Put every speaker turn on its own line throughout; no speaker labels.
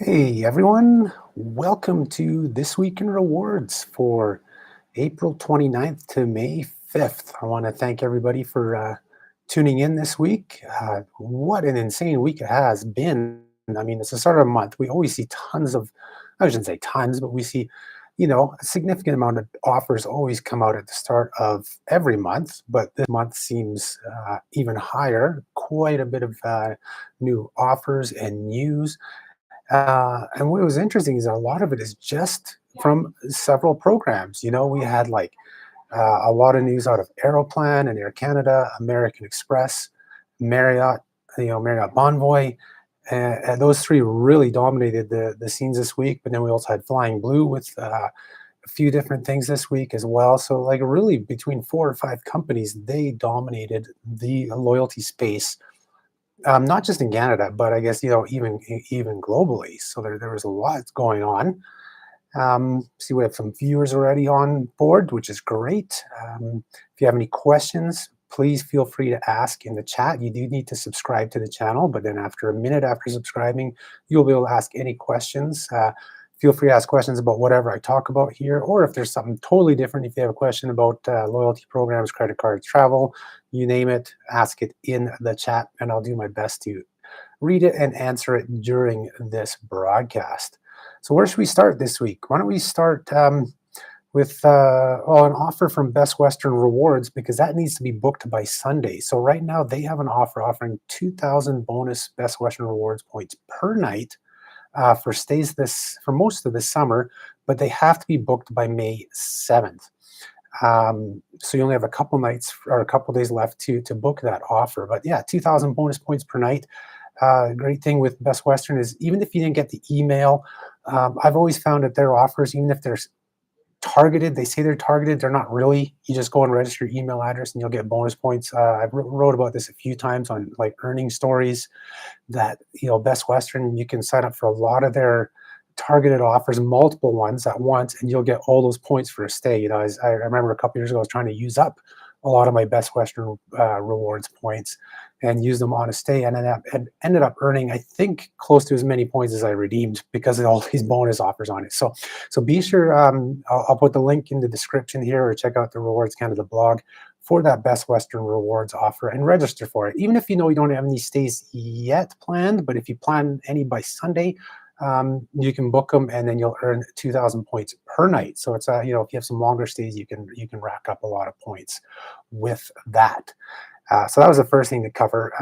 Hey everyone, welcome to This Week in Rewards for April 29th to May 5th. I want to thank everybody for tuning in this week. What an insane week it has been. I mean, it's the start of a month. We always see tons of, I shouldn't say tons, but we see, a significant amount of offers always come out at the start of every month. But this month seems even higher. Quite a bit of new offers and news. And what was interesting is a lot of it is just from several programs. We had like a lot of news out of Aeroplan and Air Canada, American Express, Marriott, Marriott Bonvoy. And those three really dominated the scenes this week. But then we also had Flying Blue with a few different things this week as well. So, like, really between four or five companies, they dominated the loyalty space, not just in Canada, but I guess even globally. So there was a lot going on. See, we have some viewers already on board, which is great. If you have any questions, please feel free to ask in the chat. You do need to subscribe to the channel, but then after a minute after subscribing, you'll be able to ask any questions. Feel free to ask questions about whatever I talk about here, or if there's something totally different, if you have a question about loyalty programs, credit cards, travel, you name it, ask it in the chat, and I'll do my best to read it and answer it during this broadcast. So where should we start this week? Why don't we start with an offer from Best Western Rewards, because that needs to be booked by Sunday. So right now they have an offer offering 2,000 bonus Best Western Rewards points per night for stays for most of the summer, but they have to be booked by May 7th. So you only have a couple nights or a couple days left to book that offer. But yeah, 2,000 bonus points per night. Great thing with Best Western is even if you didn't get the email, I've always found that their offers, even if they're targeted, they say they're targeted, they're not really. You just go and register your email address and you'll get bonus points. I've wrote about this a few times on like earning stories, that Best Western, you can sign up for a lot of their targeted offers, multiple ones at once, and you'll get all those points for a stay. I remember a couple years ago I was trying to use up a lot of my Best Western rewards points and use them on a stay, and ended up earning, I think, close to as many points as I redeemed because of all these bonus offers on it. So be sure, I'll put the link in the description here, or check out the Rewards Canada blog for that Best Western Rewards offer and register for it. Even if you don't have any stays yet planned, but if you plan any by Sunday, you can book them and then you'll earn 2,000 points per night. So it's if you have some longer stays, you can rack up a lot of points with that. So that was the first thing to cover.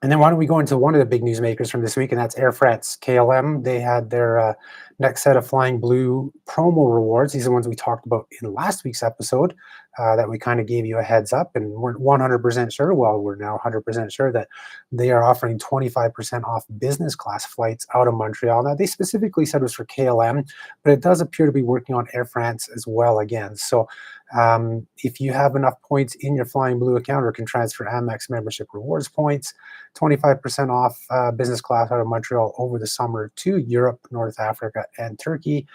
And then why don't we go into one of the big newsmakers from this week, and that's Air France. KLM, they had their next set of Flying Blue promo rewards. These are the ones we talked about in last week's episode that we kind of gave you a heads up, and we're 100% sure, well, we're now 100% sure that they are offering 25% off business class flights out of Montreal. Now, they specifically said it was for KLM, but it does appear to be working on Air France as well again. So if you have enough points in your Flying Blue account or can transfer Amex membership rewards points, 25% off business class out of Montreal over the summer to Europe, North Africa, and Turkey.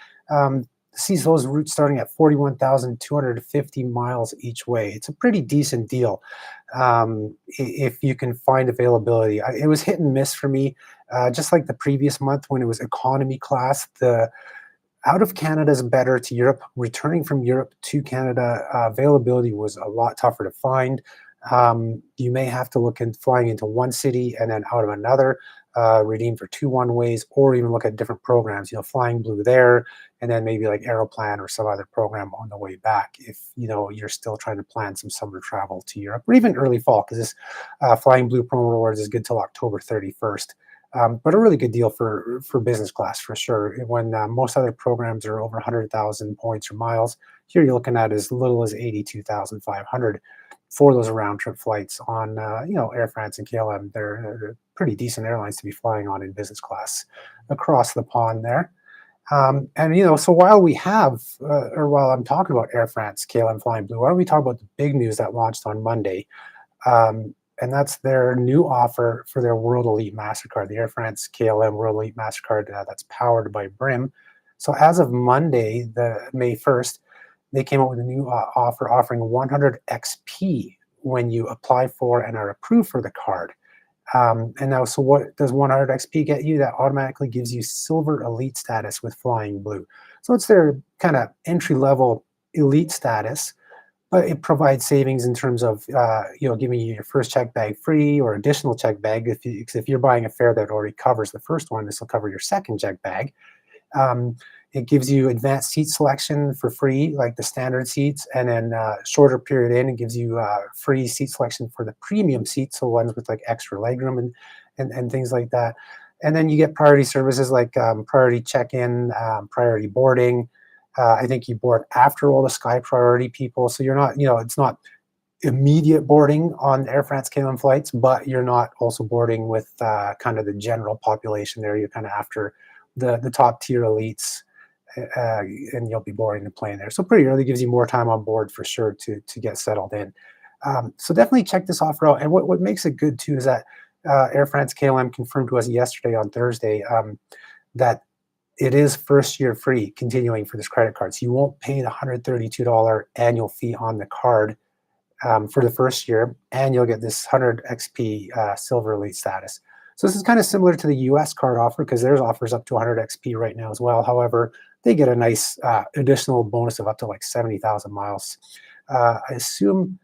Sees those routes starting at 41,250 miles each way. It's a pretty decent deal if you can find availability. It was hit and miss for me, just like the previous month when it was economy class. The out of Canada is better to Europe. Returning from Europe to Canada, availability was a lot tougher to find. You may have to look at flying into one city and then out of another, redeem for 2 one-ways, or even look at different programs, Flying Blue there, and then maybe like Aeroplan or some other program on the way back if, you're still trying to plan some summer travel to Europe, or even early fall, because this Flying Blue promo rewards is good till October 31st. But a really good deal for business class for sure. When most other programs are over 100,000 points or miles, here you're looking at as little as 82,500 for those round trip flights on Air France and KLM. They're pretty decent airlines to be flying on in business class across the pond there. So while while I'm talking about Air France, KLM, Flying Blue, why don't we talk about the big news that launched on Monday? And that's their new offer for their World Elite Mastercard, the Air France KLM World Elite Mastercard that's powered by Brim. So as of Monday, the May 1st, they came out with a new offer offering 100 XP when you apply for and are approved for the card. And now, so what does 100 XP get you? That automatically gives you Silver Elite status with Flying Blue. So it's their kind of entry level elite status, but it provides savings in terms of giving you your first check bag free or additional check bag. If you're buying a fare that already covers the first one, this will cover your second check bag. Um, it gives you advanced seat selection for free, like the standard seats, and then shorter period in, it gives you free seat selection for the premium seats, so ones with like extra legroom and things like that. And then you get priority services like priority check-in, priority boarding. I think you board after all the Sky Priority people, so you're not, it's not immediate boarding on Air France KLM flights, but you're not also boarding with kind of the general population there. You're kind of after the top tier elites, and you'll be boarding the plane there. So pretty early, gives you more time on board for sure to get settled in. So definitely check this offer out. And what makes it good too is that Air France KLM confirmed to us yesterday on Thursday that it is first year free continuing for this credit card. So you won't pay the $132 annual fee on the card for the first year, and you'll get this 100 XP Silver Elite status. So this is kind of similar to the US card offer because there's offers up to 100 XP right now as well. However, they get a nice additional bonus of up to like 70,000 miles. I assume,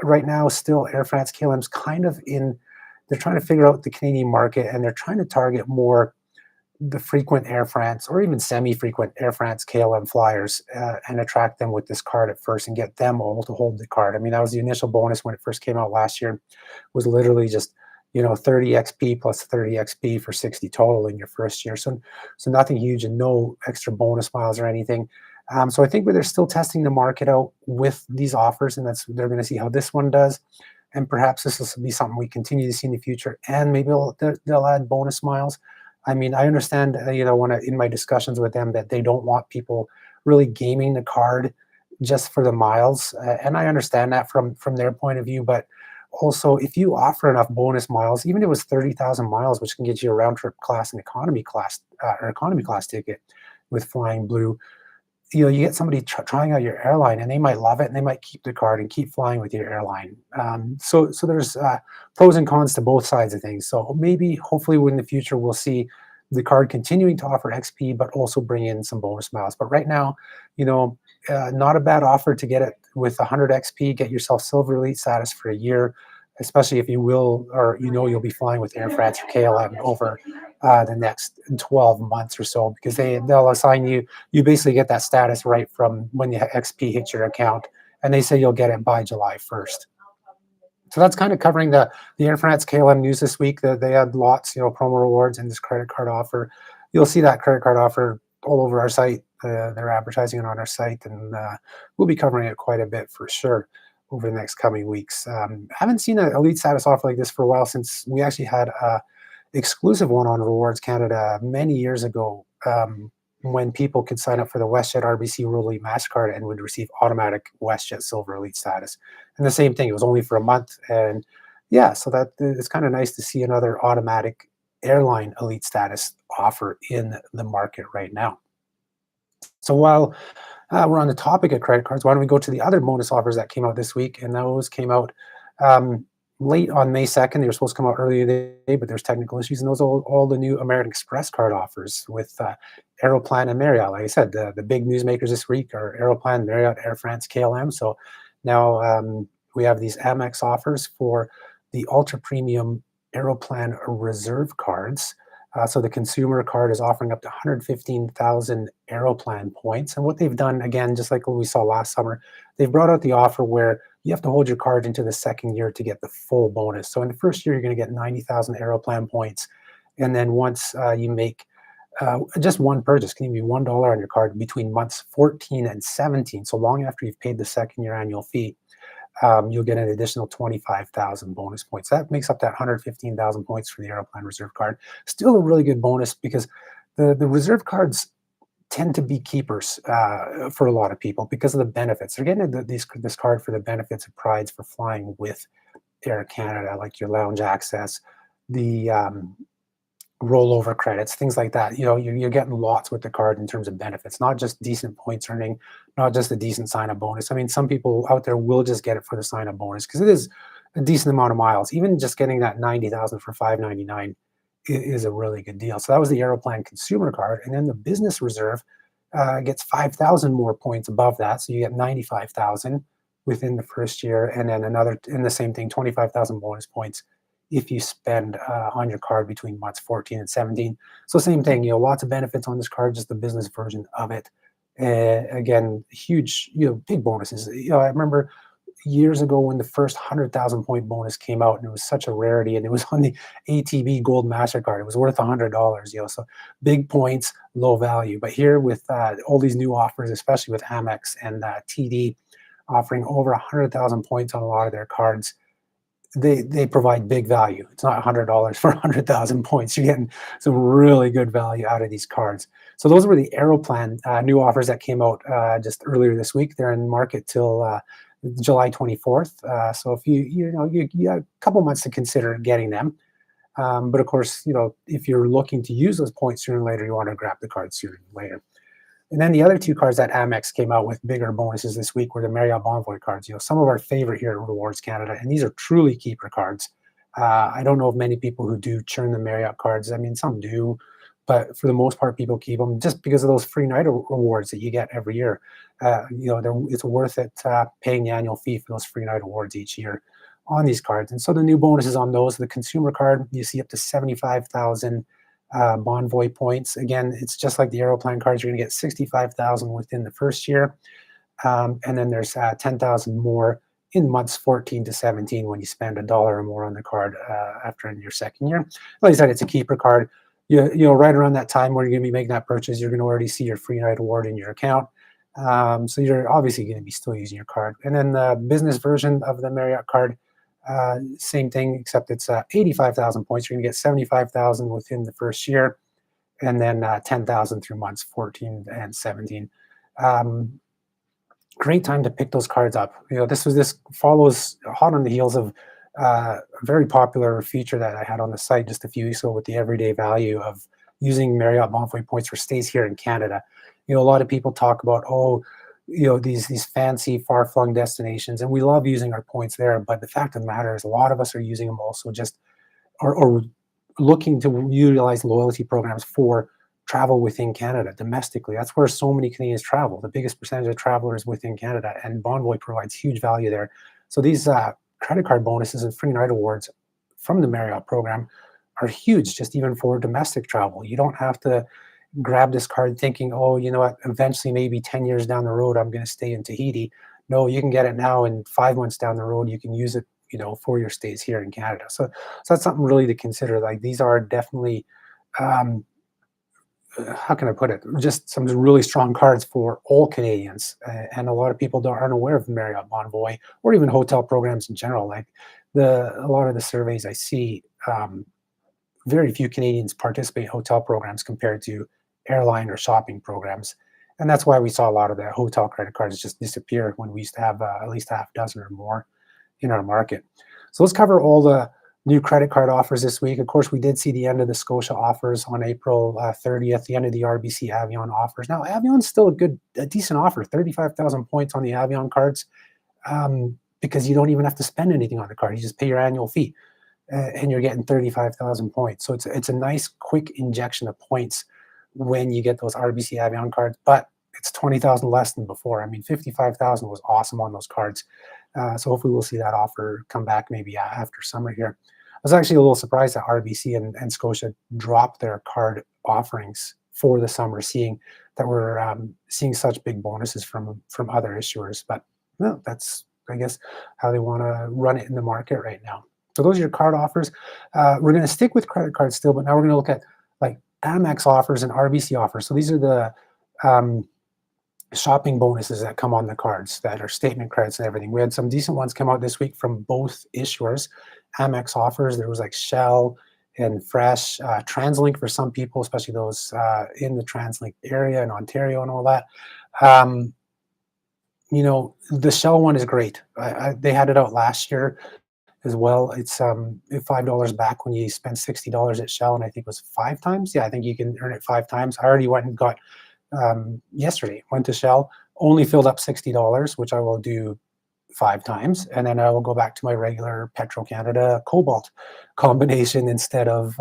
right now still Air France KLM's kind of they're trying to figure out the Canadian market, and they're trying to target more the frequent Air France or even semi-frequent Air France KLM flyers and attract them with this card at first and get them all to hold the card. I mean, that was the initial bonus when it first came out last year, was literally just 30 XP plus 30 XP for 60 total in your first year. So nothing huge and no extra bonus miles or anything. So I think they're still testing the market out with these offers, and they're going to see how this one does. And perhaps this will be something we continue to see in the future, and maybe they'll add bonus miles. I mean, I understand, in my discussions with them, that they don't want people really gaming the card just for the miles, and I understand that from their point of view. But also, if you offer enough bonus miles, even if it was 30,000 miles, which can get you a round trip class and economy class ticket with Flying Blue, you get somebody trying out your airline, and they might love it, and they might keep the card and keep flying with your airline. So there's pros and cons to both sides of things. So maybe, hopefully, in the future, we'll see the card continuing to offer XP, but also bring in some bonus miles. But right now, not a bad offer to get it with 100 XP, get yourself Silver Elite status for a year, especially if you will, or you'll be flying with Air France or KLM over the next 12 months or so, because they'll assign you basically get that status right from when the XP hits your account, and they say you'll get it by July 1st. So that's kind of covering the Air France KLM news this week. They had lots, promo rewards and this credit card offer. You'll see that credit card offer all over our site. They're advertising it on our site, and we'll be covering it quite a bit for sure over the next coming weeks. Haven't seen an elite status offer like this for a while, since we actually had a exclusive one on Rewards Canada many years ago, when people could sign up for the WestJet RBC World Elite Mastercard and would receive automatic WestJet Silver Elite status. And the same thing, it was only for a month. And yeah, so that it's kind of nice to see another automatic airline elite status offer in the market right now. So while we're on the topic of credit cards, why don't we go to the other bonus offers that came out this week? And those came out late on May 2nd. They were supposed to come out earlier today, but there's technical issues. And those are all the new American Express card offers with Aeroplan and Marriott. Like I said, the big newsmakers this week are Aeroplan, Marriott, Air France, KLM. So now we have these Amex offers for the ultra premium Aeroplan Reserve cards. So the consumer card is offering up to 115,000 Aeroplan points. And what they've done, again, just like what we saw last summer, they've brought out the offer where you have to hold your card into the second year to get the full bonus. So in the first year, you're going to get 90,000 Aeroplan points. And then once you make just one purchase, can even be $1 on your card between months 14 and 17, so long after you've paid the second year annual fee, you'll get an additional 25,000 bonus points. That makes up that 115,000 points for the Aeroplan Reserve card. Still a really good bonus, because the Reserve cards tend to be keepers for a lot of people because of the benefits. They're getting this card for the benefits and prides for flying with Air Canada, like your lounge access, the rollover credits, things like that. You're getting lots with the card in terms of benefits, not just decent points earning, not just a decent sign-up bonus. I mean, some people out there will just get it for the sign-up bonus, because it is a decent amount of miles. Even just getting that 90,000 for 599 is a really good deal. So that was the Aeroplan consumer card, and then the business reserve gets 5,000 more points above that, so you get 95,000 within the first year, and then another, and the same thing, 25,000 bonus points if you spend on your card between months 14 and 17. So same thing, lots of benefits on this card, just the business version of it. Again, huge, big bonuses. I remember years ago when the first 100,000 point bonus came out, and it was such a rarity, and it was on the ATB Gold Mastercard. It was worth $100, so big points, low value. But here with all these new offers, especially with Amex and TD offering over 100,000 points on a lot of their cards, they provide big value. It's not $100 for 100,000 points. You're getting some really good value out of these cards. So those were the Aeroplan new offers that came out just earlier this week. They're in market till July 24th. So if you have a couple months to consider getting them. But of course, if you're looking to use those points sooner or later, you want to grab the card sooner than later. And then the other two cards that Amex came out with bigger bonuses this week were the Marriott Bonvoy cards. Some of our favorite here at Rewards Canada, and these are truly keeper cards. I don't know of many people who do churn the Marriott cards. I mean, some do, but for the most part, people keep them just because of those free night rewards that you get every year. It's worth it paying the annual fee for those free night awards each year on these cards. And so the new bonuses on those, the consumer card, you see up to 75,000 Bonvoy points. Again, it's just like the Aeroplan cards. You're going to get 65,000 within the first year, and then there's 10,000 more in months 14 to 17 when you spend $1 or more on the card after in your second year. Like I said, it's a keeper card. Right around that time where you're going to be making that purchase, you're going to already see your free night award in your account. So you're obviously going to be still using your card. And then the business version of the Marriott card, same thing, except it's 85,000 points. You're going to get 75,000 within the first year, and then 10,000 through months 14 and 17. Great time to pick those cards up. This follows hot on the heels of a very popular feature that I had on the site just a few weeks ago with the everyday value of using Marriott Bonvoy points for stays here in Canada. A lot of people talk about, these fancy far-flung destinations, and we love using our points there, but the fact of the matter is a lot of us are using them also just or looking to utilize loyalty programs for travel within Canada domestically. That's where so many Canadians travel. The biggest percentage of travelers within Canada, and Bonvoy provides huge value there. So these credit card bonuses and free night awards from the Marriott program are huge, just even for domestic travel. You don't have to grab this card thinking, eventually maybe 10 years down the road, I'm going to stay in Tahiti. No, you can get it now, and 5 months down the road, you can use it, for your stays here in Canada. So that's something really to consider. Like, these are definitely, how can I put it? Just some really strong cards for all Canadians. And a lot of people aren't aware of Marriott Bonvoy or even hotel programs in general. Like a lot of the surveys I see, very few Canadians participate in hotel programs compared to airline or shopping programs. And that's why we saw a lot of the hotel credit cards just disappear when we used to have at least half a dozen or more in our market. So let's cover all the new credit card offers this week. Of course, we did see the end of the Scotia offers on April 30th, the end of the RBC Avion offers. Now, Avion's still a decent offer, 35,000 points on the Avion cards, because you don't even have to spend anything on the card. You just pay your annual fee. And you're getting 35,000 points. So it's a nice quick injection of points when you get those RBC Avion cards, but it's 20,000 less than before. I mean, 55,000 was awesome on those cards. So hopefully we'll see that offer come back maybe after summer here. I was actually a little surprised that RBC and Scotia dropped their card offerings for the summer, seeing that we're seeing such big bonuses from other issuers. But that's, I guess, how they want to run it in the market right now. So those are your card offers. We're going to stick with credit cards still, but now we're going to look at like Amex offers and RBC offers. So these are the shopping bonuses that come on the cards that are statement credits and everything. We had some decent ones come out this week from both issuers. Amex offers, there was like Shell and Fresh, TransLink for some people, especially those in the TransLink area in Ontario and all that. The Shell one is great. They had it out last year as well. It's $5 back when you spend $60 at Shell, and I think it was 5 times. Yeah, I think you can earn it 5 times. I already went and got yesterday. Went to Shell, only filled up $60, which I will do 5 times, and then I will go back to my regular Petro Canada Cobalt combination instead of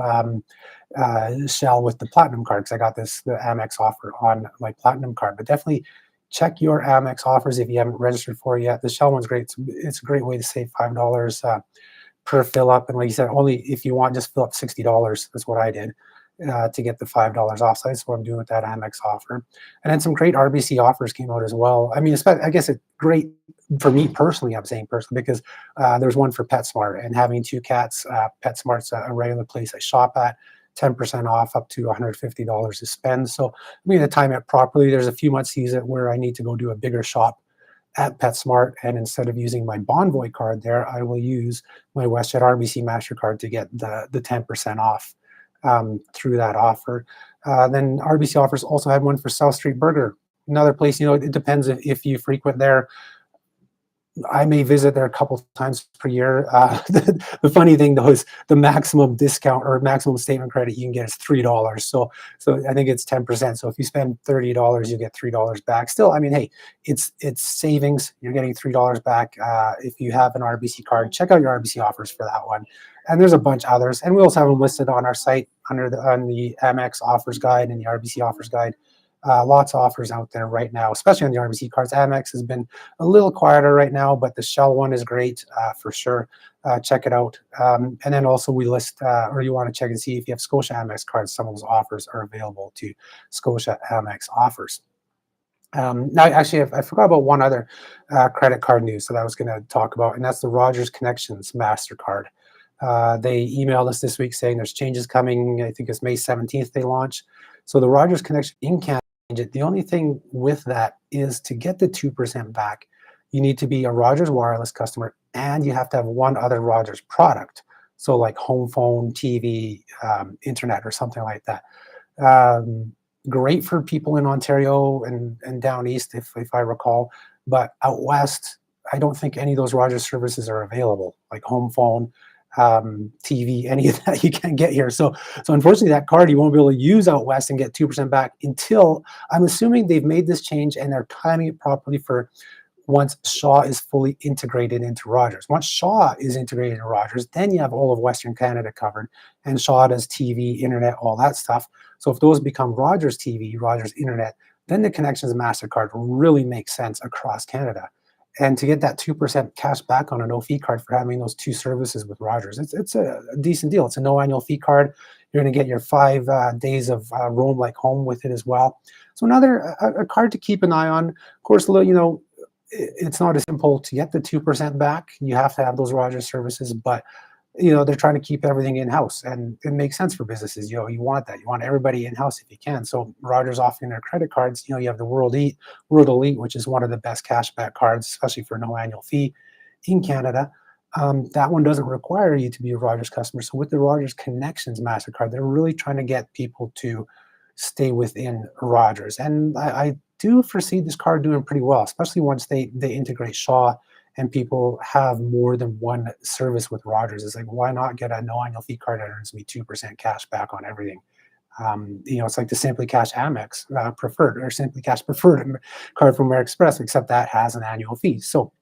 Shell with the Platinum card, because I got the Amex offer on my Platinum card. But definitely check your Amex offers if you haven't registered for it yet. The Shell one's great. It's a great way to save $5 per fill up, and like you said, only if you want, just fill up $60. That's what I did to get the $5 off. So that's what I'm doing with that Amex offer. And then some great RBC offers came out as well. I mean, I guess it's great for me personally. I'm saying personally because there's one for PetSmart, and having 2 cats, PetSmart's a regular place I shop at. 10% off up to $150 to spend. So I'm going to time it properly. There's a few months to use it where I need to go do a bigger shop at PetSmart, and instead of using my Bonvoy card there, I will use my WestJet RBC Mastercard to get the 10% off through that offer. Then RBC offers also had one for South Street Burger, another place. It depends if you frequent there. I may visit there a couple times per year. The funny thing though is the maximum discount or maximum statement credit you can get is $3. So I think it's 10%. So if you spend $30, you get $3 back. Still, I mean, hey, it's savings. You're getting $3 back if you have an RBC card. Check out your RBC offers for that one. And there's a bunch of others, and we also have them listed on our site on the Amex offers guide and the RBC offers guide. Lots of offers out there right now, especially on the RBC cards. Amex has been a little quieter right now, but the Shell one is great for sure. Check it out. And then also we list, or you want to check and see if you have Scotia Amex cards, some of those offers are available to Scotia Amex offers. Now, actually, I forgot about one other credit card news that I was going to talk about, and that's the Rogers Connections Mastercard. They emailed us this week saying there's changes coming. I think it's May 17th they launch. So the Rogers Connection in Canada, the only thing with that is to get the 2% back, you need to be a Rogers Wireless customer, and you have to have one other Rogers product. So like home phone, TV, internet, or something like that. Great for people in Ontario and down east, if I recall. But out west, I don't think any of those Rogers services are available, like home phone, TV, any of that you can't get here. So unfortunately, that card you won't be able to use out west and get 2% back until, I'm assuming they've made this change and they're timing it properly for once Shaw is fully integrated into Rogers. Once Shaw is integrated into Rogers, then you have all of Western Canada covered, and Shaw does TV, internet, all that stuff. So if those become Rogers TV, Rogers internet, then the Connections Mastercard really makes sense across Canada. And to get that 2% cash back on a no-fee card for having those 2 services with Rogers, it's a decent deal. It's a no annual fee card. You're going to get your 5 days of roam like home with it as well. So another a card to keep an eye on. Of course, it's not as simple to get the 2% back. You have to have those Rogers services, but they're trying to keep everything in-house, and it makes sense for businesses. You want that. You want everybody in-house if you can. So Rogers offering their credit cards, you have the World Elite, which is one of the best cashback cards, especially for no annual fee in Canada. That one doesn't require you to be a Rogers customer. So with the Rogers Connections MasterCard, they're really trying to get people to stay within Rogers. And I do foresee this card doing pretty well, especially once they integrate Shaw and people have more than one service with Rogers. It's like, why not get a no annual fee card that earns me 2% cash back on everything? It's like the Simply Cash Amex preferred, or Simply Cash preferred card from American Express, except that has an annual fee. So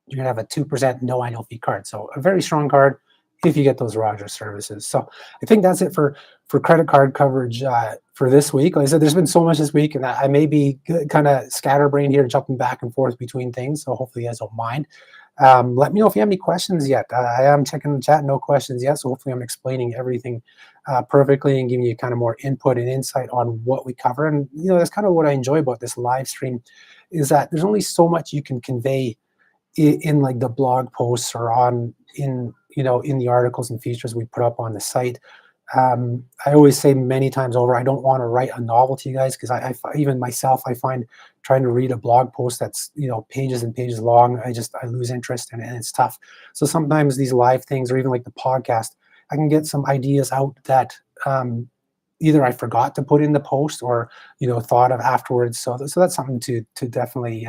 you're gonna have a 2% no annual fee card. So a very strong card if you get those Rogers services. So I think that's it for credit card coverage for this week. Like I said, there's been so much this week, and I may be kind of scatterbrained here, jumping back and forth between things. So hopefully you guys don't mind. Let me know if you have any questions yet. I am checking the chat, no questions yet. So hopefully I'm explaining everything perfectly and giving you kind of more input and insight on what we cover. And that's kind of what I enjoy about this live stream, is that there's only so much you can convey in like the blog posts or in the articles and features we put up on the site. I always say many times over, I don't want to write a novel to you guys, because I even myself, I find trying to read a blog post that's pages and pages long, I lose interest, and it's tough. So sometimes these live things, or even like the podcast, I can get some ideas out that either I forgot to put in the post or thought of afterwards. So that's something to definitely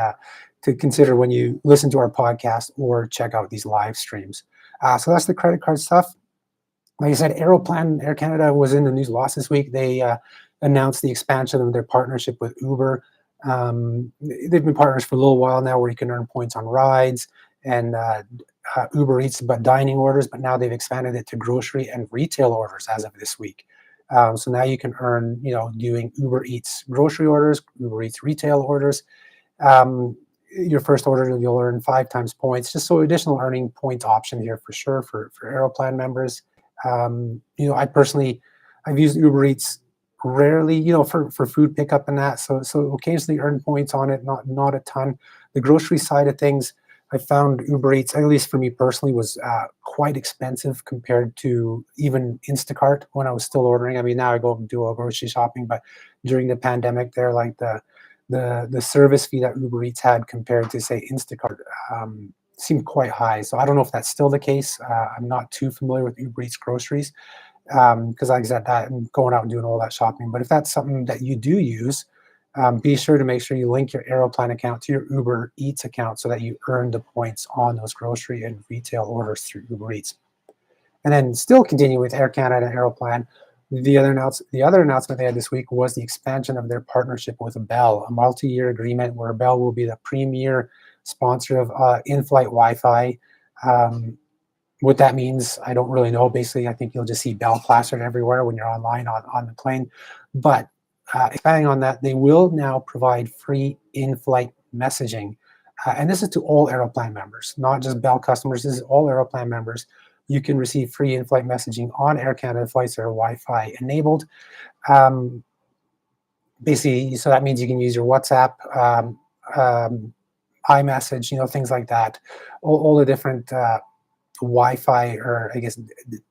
to consider when you listen to our podcast or check out these live streams. So that's the credit card stuff. Like I said, Aeroplan, Air Canada was in the news lots this week. They announced the expansion of their partnership with Uber. They've been partners for a little while now, where you can earn points on rides and Uber Eats, but dining orders, but now they've expanded it to grocery and retail orders as of this week. So now you can earn, doing Uber Eats grocery orders, Uber Eats retail orders. Your first order, you'll earn 5 times points, just so additional earning points option here for sure for Aeroplan members. I personally, I've used Uber Eats rarely, for food pickup and that. So occasionally earn points on it, not a ton. The grocery side of things, I found Uber Eats, at least for me personally, was quite expensive compared to even Instacart when I was still ordering. I mean, now I go and do all grocery shopping, but during the pandemic, they're like the service fee that Uber Eats had compared to say Instacart seemed quite high. So I don't know if that's still the case. I'm not too familiar with Uber Eats groceries because like I said, I'm going out and doing all that shopping. But if that's something that you do use, be sure to make sure you link your Aeroplan account to your Uber Eats account so that you earn the points on those grocery and retail orders through Uber Eats. And then still continuing with Air Canada and Aeroplan, the other announcement they had this week was the expansion of their partnership with Bell, a multi-year agreement where Bell will be the premier sponsor of in-flight Wi-Fi. What that means, I don't really know. Basically, I think you'll just see Bell plastered everywhere when you're online on the plane. But expanding on that, they will now provide free in-flight messaging. And this is to all Aeroplan members, not just Bell customers. This is all Aeroplan members. You can receive free in-flight messaging on Air Canada flights that are Wi-Fi enabled. Basically, so that means you can use your WhatsApp, iMessage, things like that. All the different Wi-Fi, or I guess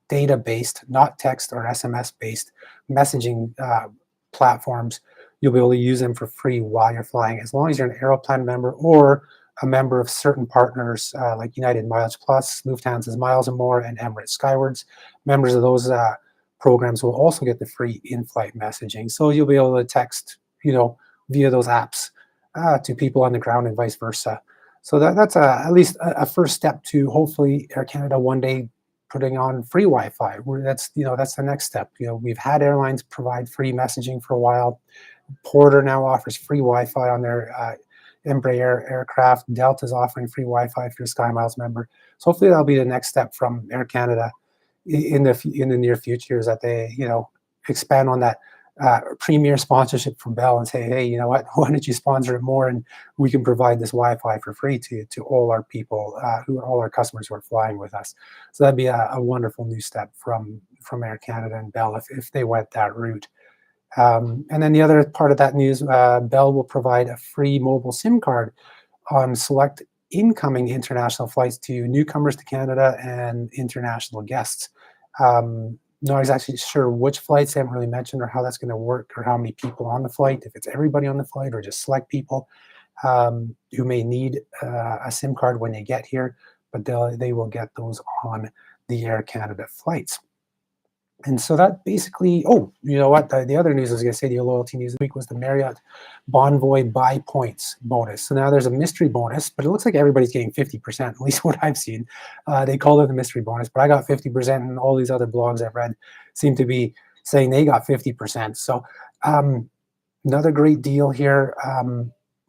data-based, not text or SMS-based messaging platforms. You'll be able to use them for free while you're flying, as long as you're an Aeroplan member or a member of certain partners like United Mileage Plus, Lufthansa's Miles & More, and Emirates Skywards. Members of those programs will also get the free in-flight messaging. So you'll be able to text, via those apps to people on the ground and vice versa. So that's at least a first step to hopefully Air Canada one day putting on free Wi-Fi. That's the next step. We've had airlines provide free messaging for a while. Porter now offers free Wi-Fi on their Embraer aircraft. Delta's offering free Wi-Fi if you're a SkyMiles member. So hopefully that'll be the next step from Air Canada in the near future, is that they expand on that premier sponsorship from Bell and say, hey, you know what? Why don't you sponsor it more, and we can provide this Wi-Fi for free to all our people, all our customers who are flying with us. So that'd be a wonderful new step from Air Canada and Bell if they went that route. And then the other part of that news, Bell will provide a free mobile SIM card on select incoming international flights to newcomers to Canada and international guests. Not exactly sure which flights. They haven't really mentioned or how that's going to work, or how many people on the flight, if it's everybody on the flight or just select people who may need a SIM card when they get here, but they will get those on the Air Canada flights. And so that basically, you know what? The other news I was going to say, the loyalty news this week, was the Marriott Bonvoy buy points bonus. So now there's a mystery bonus, but it looks like everybody's getting 50%, at least what I've seen. They call it the mystery bonus, but I got 50%, and all these other blogs I've read seem to be saying they got 50%. So another great deal here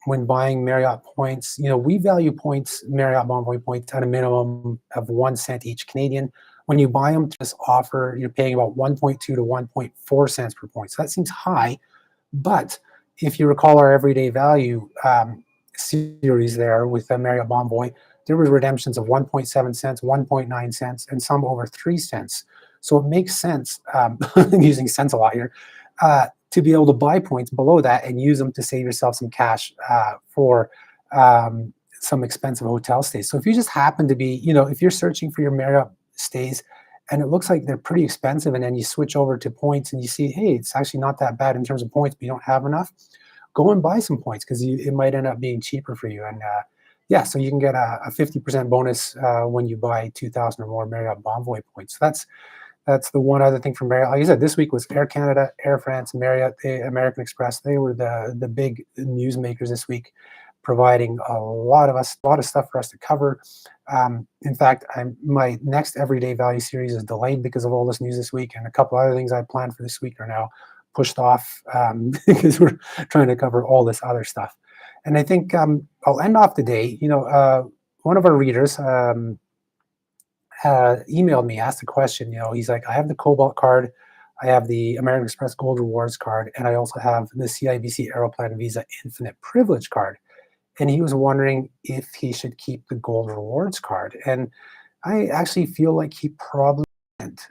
when buying Marriott points. We value points, Marriott Bonvoy points, at a minimum of 1 cent each Canadian. When you buy them to this offer, you're paying about 1.2 to 1.4 cents per point. So that seems high, but if you recall our everyday value series there with the Marriott Bonvoy, there were redemptions of 1.7 cents, 1.9 cents, and some over 3 cents. So it makes sense, I'm using cents a lot here, to be able to buy points below that and use them to save yourself some cash for some expensive hotel stays. So if you just happen to be, if you're searching for your Marriott stays and it looks like they're pretty expensive, and then you switch over to points and you see, hey, it's actually not that bad in terms of points, but you don't have enough, go and buy some points, because it might end up being cheaper for you. And so you can get a 50% bonus when you buy 2,000 or more Marriott Bonvoy points. So that's the one other thing from Marriott. Like I said, this week was Air Canada, Air France, Marriott, American Express. They were the big news makers this week, providing a lot of stuff for us to cover. In fact, my next Everyday Value series is delayed because of all this news this week, and a couple other things I planned for this week are now pushed off because we're trying to cover all this other stuff. And I think I'll end off the day. one of our readers emailed me, asked a question. He's like, I have the Cobalt card, I have the American Express Gold Rewards card, and I also have the CIBC Aeroplan Visa Infinite Privilege card. And he was wondering if he should keep the Gold Rewards card. And I actually feel like he probably shouldn't,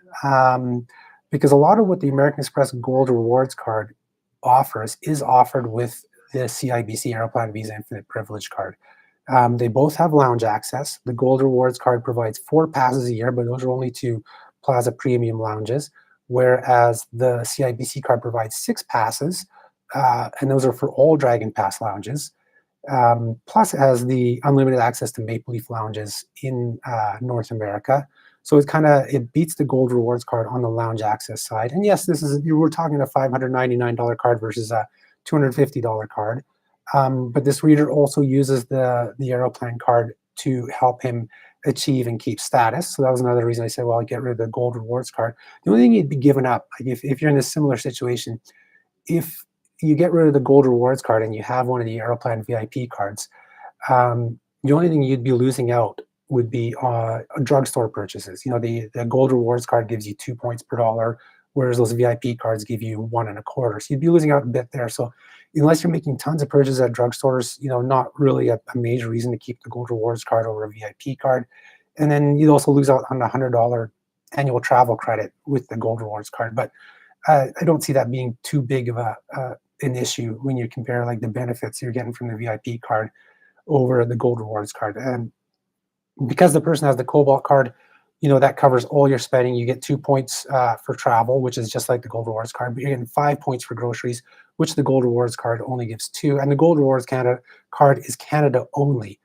because a lot of what the American Express Gold Rewards card offers is offered with the CIBC Aeroplan Visa Infinite Privilege card. They both have lounge access. The Gold Rewards card provides 4 passes a year, but those are only to Plaza Premium lounges, whereas the CIBC card provides 6 passes, and those are for all Dragon Pass lounges. Plus, it has the unlimited access to Maple Leaf lounges in North America. So it beats the Gold Rewards card on the lounge access side. And yes, we're talking a $599 card versus a $250 card. But this reader also uses the Aeroplan card to help him achieve and keep status. So that was another reason I said, well, I'll get rid of the Gold Rewards card. The only thing you'd be giving up, like if you're in a similar situation, if you get rid of the Gold Rewards card and you have one of the Aeroplan VIP cards, the only thing you'd be losing out would be drugstore purchases. The Gold Rewards card gives you 2 points per dollar, whereas those VIP cards give you 1.25. So you'd be losing out a bit there. So unless you're making tons of purchases at drugstores, not really a major reason to keep the Gold Rewards card over a VIP card. And then you'd also lose out on a $100 annual travel credit with the Gold Rewards card. But I don't see that being too big of an issue when you compare like the benefits you're getting from the VIP card over the Gold Rewards card. And because the person has the Cobalt card, that covers all your spending. You get 2 points for travel, which is just like the Gold Rewards card, but you're getting 5 points for groceries, which the Gold Rewards card only gives 2. And the Gold Rewards Canada card is Canada only,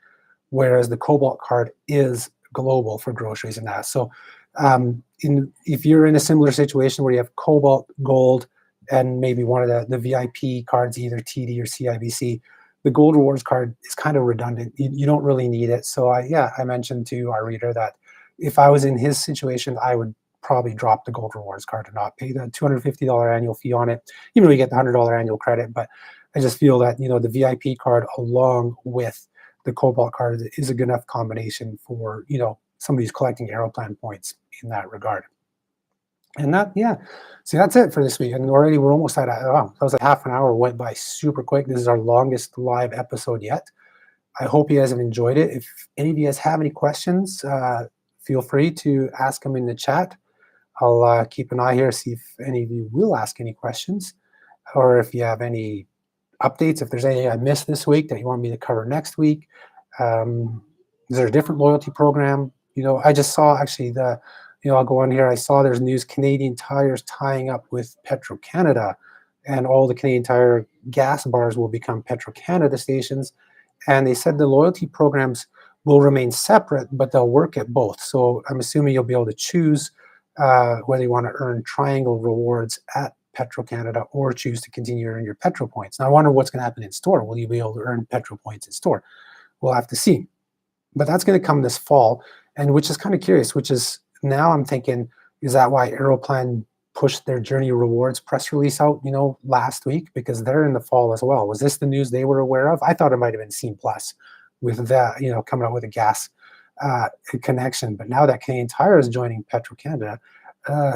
whereas the Cobalt card is global for groceries and that. So if you're in a similar situation where you have Cobalt, Gold, and maybe one of the VIP cards, either TD or CIBC, the Gold Rewards card is kind of redundant. You don't really need it. So I mentioned to our reader that if I was in his situation, I would probably drop the Gold Rewards card and not pay the $250 annual fee on it, even though you get the $100 annual credit. But I just feel that the VIP card along with the Cobalt card is a good enough combination for somebody who's collecting Aeroplan points in that regard. And that's it for this week. And already we're almost at that was half an hour, went by super quick. This is our longest live episode yet. I hope you guys have enjoyed it. If any of you guys have any questions, feel free to ask them in the chat. I'll keep an eye here, see if any of you will ask any questions, or if you have any updates, if there's anything I missed this week that you want me to cover next week. Is there a different loyalty program? I just saw actually I'll go on here. I saw there's news Canadian Tire's tying up with Petro-Canada, and all the Canadian Tire gas bars will become Petro-Canada stations. And they said the loyalty programs will remain separate, but they'll work at both. So I'm assuming you'll be able to choose whether you want to earn Triangle rewards at Petro-Canada or choose to continue to earn your Petro points. Now I wonder what's going to happen in store. Will you be able to earn Petro points in store? We'll have to see. But that's going to come this fall, and which is kind of curious, which is now I'm thinking, is that why Aeroplan pushed their Journey Rewards press release out, last week? Because they're in the fall as well. Was this the news they were aware of? I thought it might have been Scene Plus with that, coming out with a gas connection. But now that Canadian Tire is joining Petro-Canada,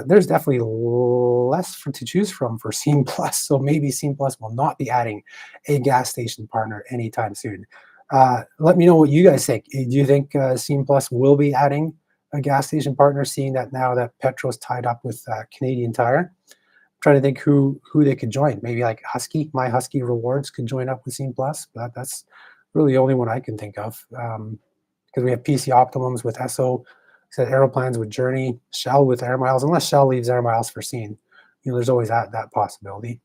there's definitely less to choose from for Scene Plus. So maybe Scene Plus will not be adding a gas station partner anytime soon. Let me know what you guys think. Do you think Scene Plus will be adding a gas station partner, seeing that now that Petro's tied up with Canadian Tire? I'm trying to think who they could join. Maybe like Husky, My Husky Rewards could join up with Scene Plus. But that's really the only one I can think of, because we have PC Optimums with Esso, said Aeroplans with Journey, Shell with Air Miles. Unless Shell leaves Air Miles for Scene, there's always that possibility.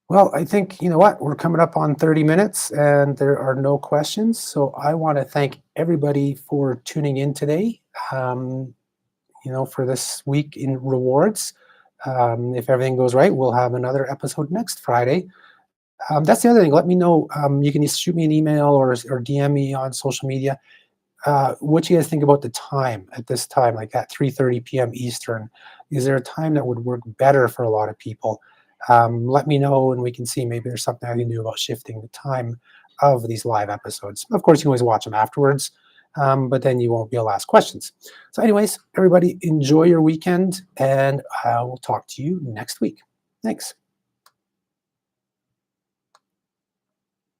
Well, I think, we're coming up on 30 minutes and there are no questions. So I want to thank everybody for tuning in today, for this week in rewards. If everything goes right, we'll have another episode next Friday. That's the other thing. Let me know. You can shoot me an email or DM me on social media. What you guys think about the time at this time, like at 3:30 p.m. Eastern? Is there a time that would work better for a lot of people? Let me know and we can see maybe there's something I can do about shifting the time. of these live episodes. Of course, you can always watch them afterwards, but then you won't be able to ask questions. So anyways, everybody enjoy your weekend, and I will talk to you next week. Thanks.